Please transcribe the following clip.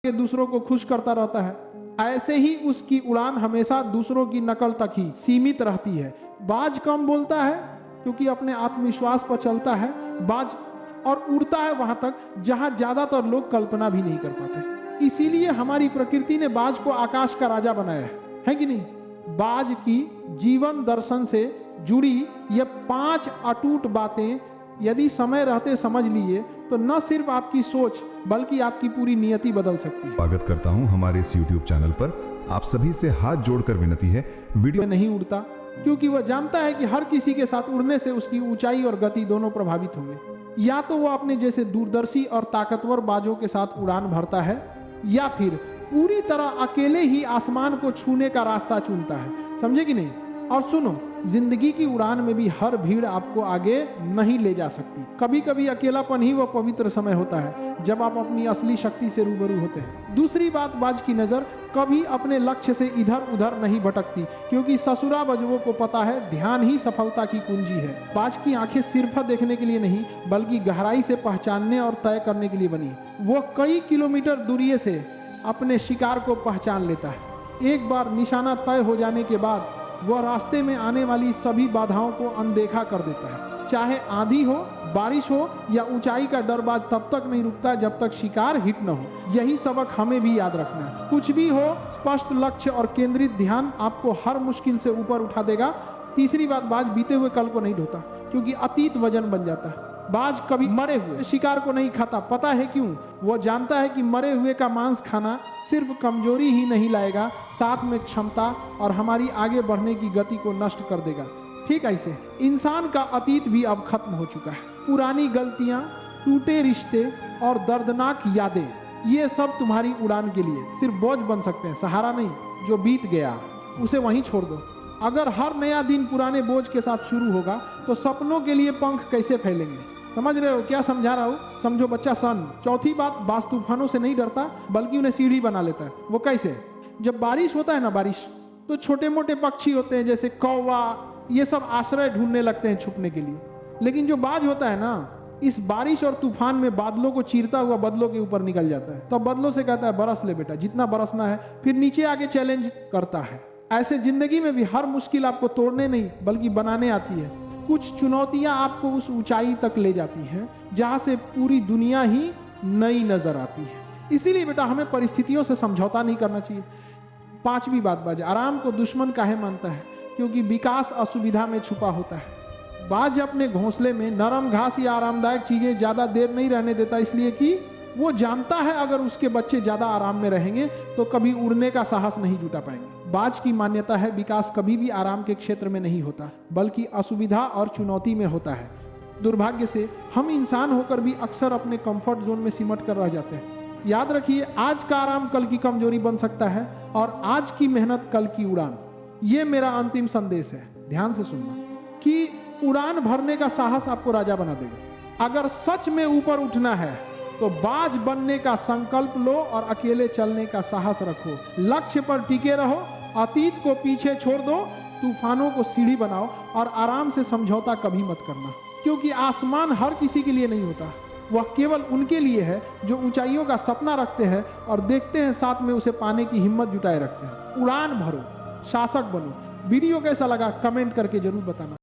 के दूसरों को खुश करता रहता है, ऐसे ही उसकी उड़ान हमेशा दूसरों की नकल तक ही सीमित रहती है। बाज कम बोलता है क्योंकि अपने आत्मविश्वास पर चलता है बाज, और उड़ता है वहां तक जहां ज्यादातर लोग कल्पना भी नहीं कर पाते। इसीलिए हमारी प्रकृति ने बाज को आकाश का राजा बनाया है कि नहीं। बाज की जीवन दर्शन से जुड़ी ये 5 अटूट बातें यदि समय रहते समझ लिए तो न सिर्फ आपकी सोच बल्कि आपकी पूरी नियति बदल सकती है। स्वागत करता हूं हमारे इस YouTube चैनल पर। आप सभी से हाथ जोड़कर विनती है, वीडियो नहीं उड़ता क्योंकि वह जानता है कि हर किसी के साथ उड़ने से उसकी ऊंचाई और गति दोनों प्रभावित होंगे। या तो वह अपने जैसे दूरदर्शी और ताकतवर बाजों के साथ उड़ान भरता है या फिर पूरी तरह अकेले ही आसमान को छूने का रास्ता चुनता है। समझे कि नहीं। और सुनो, जिंदगी की उड़ान में भी हर भीड़ आपको आगे नहीं ले जा सकती। कभी कभी अकेलापन ही वह पवित्र समय होता है जब आप अपनी असली शक्ति से रूबरू होते हैं। दूसरी बात, बाज की नजर कभी अपने लक्ष्य से इधर उधर नहीं भटकती क्योंकि ससुरा बजवों को पता है ध्यान ही सफलता की कुंजी है। बाज की आंखें सिर्फ देखने के लिए नहीं बल्कि गहराई से पहचानने और तय करने के लिए बनी। वो कई किलोमीटर दूरी से अपने शिकार को पहचान लेता है। एक बार निशाना तय हो जाने के बाद वह रास्ते में आने वाली सभी बाधाओं को अनदेखा कर देता है। चाहे आंधी हो, बारिश हो या ऊंचाई का डर, बाज तब तक नहीं रुकता जब तक शिकार हिट न हो। यही सबक हमें भी याद रखना है। कुछ भी हो, स्पष्ट लक्ष्य और केंद्रित ध्यान आपको हर मुश्किल से ऊपर उठा देगा। तीसरी बात, बाज बीते हुए कल को नहीं ढोता क्योंकि अतीत वजन बन जाता है। बाज कभी मरे हुए शिकार को नहीं खाता। पता है क्यों? वो जानता है कि मरे हुए का मांस खाना सिर्फ कमजोरी ही नहीं लाएगा, साथ में क्षमता और हमारी आगे बढ़ने की गति को नष्ट कर देगा। ठीक ऐसे इंसान का अतीत भी अब खत्म हो चुका है। पुरानी गलतियां, टूटे रिश्ते और दर्दनाक यादें, ये सब तुम्हारी उड़ान के लिए सिर्फ बोझ बन सकते हैं, सहारा नहीं। जो बीत गया उसे वहीं छोड़ दो। अगर हर नया दिन पुराने बोझ के साथ शुरू होगा तो सपनों के लिए पंख कैसे फैलेंगे। समझ रहे हो क्या समझा रहा हूँ? समझो बच्चा सन। चौथी बात, बाज तूफानों से नहीं डरता बल्कि उन्हें सीढ़ी बना लेता है। वो कैसे? जब बारिश होता है ना, बारिश तो छोटे मोटे पक्षी होते हैं जैसे कौवा, ये सब आश्रय ढूंढने लगते हैं छुपने के लिए। लेकिन जो बाज होता है ना, इस बारिश और तूफान में बादलों को चीरता हुआ बदलों के ऊपर निकल जाता है। तो बदलों से कहता है बरस ले बेटा, जितना बरसना है। फिर नीचे आके चैलेंज करता है। ऐसे जिंदगी में भी हर मुश्किल आपको तोड़ने नहीं बल्कि बनाने आती है। कुछ चुनौतियां आपको उस ऊंचाई तक ले जाती हैं जहां से पूरी दुनिया ही नई नजर आती है। इसीलिए बेटा हमें परिस्थितियों से समझौता नहीं करना चाहिए। पांचवी बात, बाज आराम को दुश्मन काहे मानता है? क्योंकि विकास असुविधा में छुपा होता है। बाज अपने घोंसले में नरम घास या आरामदायक चीजें ज्यादा देर नहीं रहने देता, इसलिए कि वो जानता है अगर उसके बच्चे ज्यादा आराम में रहेंगे तो कभी उड़ने का साहस नहीं जुटा पाएंगे। बाज की मान्यता है विकास कभी भी आराम के क्षेत्र में नहीं होता बल्कि असुविधा और चुनौती में होता है। दुर्भाग्य से हम इंसान होकर भी अक्सर अपने कंफर्ट जोन में सिमट कर रह जाते हैं। याद रखिए, आज का आराम कल की कमजोरी बन सकता है और आज की मेहनत कल की उड़ान। ये मेरा अंतिम संदेश है, ध्यान से सुनना, कि उड़ान भरने का साहस आपको राजा बना देगा। अगर सच में ऊपर उठना है तो बाज बनने का संकल्प लो और अकेले चलने का साहस रखो। लक्ष्य पर टिके रहो, अतीत को पीछे छोड़ दो, तूफानों को सीढ़ी बनाओ और आराम से समझौता कभी मत करना। क्योंकि आसमान हर किसी के लिए नहीं होता, वह केवल उनके लिए है जो ऊंचाइयों का सपना रखते हैं और देखते हैं साथ में उसे पाने की हिम्मत जुटाए रखते हैं। उड़ान भरो, शासक बनो। वीडियो कैसा लगा कमेंट करके जरूर बताना।